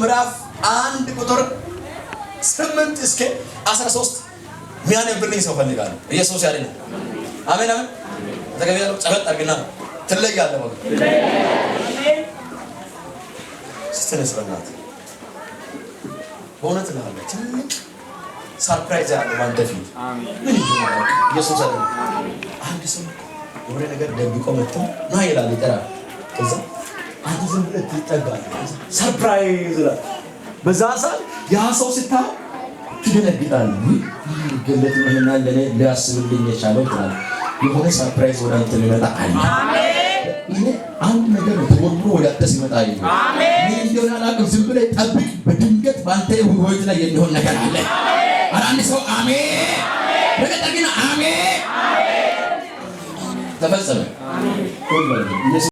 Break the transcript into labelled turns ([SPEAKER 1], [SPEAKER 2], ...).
[SPEAKER 1] ምዕራፍ 1 ቁጥር 8 እስከ 13 የሚያነብልኝ ሰው ፈልጋለሁ። ኢየሱስ ያለ ነው። አሜን አሜን። ተገቢያለሁ። ጸበል አድርግና ትለያለህ ማለት አሜን። ስትነስረናት በእውነት ነው አለ ትልቅ ሰርፕራይዝ ያለው ባንተ ፊት ምን ይሆናል? ኢየሱስ ያለ ነው። አንድ ሰው የሆነ ነገር ደብቆ መጥቶ ና ይላል ይጠራል። ከዛ አንተ ዝም ብለህ ትጠጋለህ። ሰርፕራይዝ ይላል። በዛ ሰዓት ያ ሰው ሲታይ ትደነግጣለህ። ገለት ምንና ለኔ ሊያስብልኝ የቻለው ይላል። የሆነ ሰርፕራይዝ ወደ አንተ ሊመጣ አለ። አሜን። ይሄ አንድ ነገር ነው ተወርውሮ ወደ አንተ ሲመጣ ይሄ አሜን። ምን እንደሆነ አላውቅም። ዝም ብለህ ጠብቅ። በድንገት ባንተ ህይወት ላይ የሚሆን ነገር አለ። አንድ ሰው አሜን። በቀጣይ ግን አሜን ተፈጸመ። አሜን።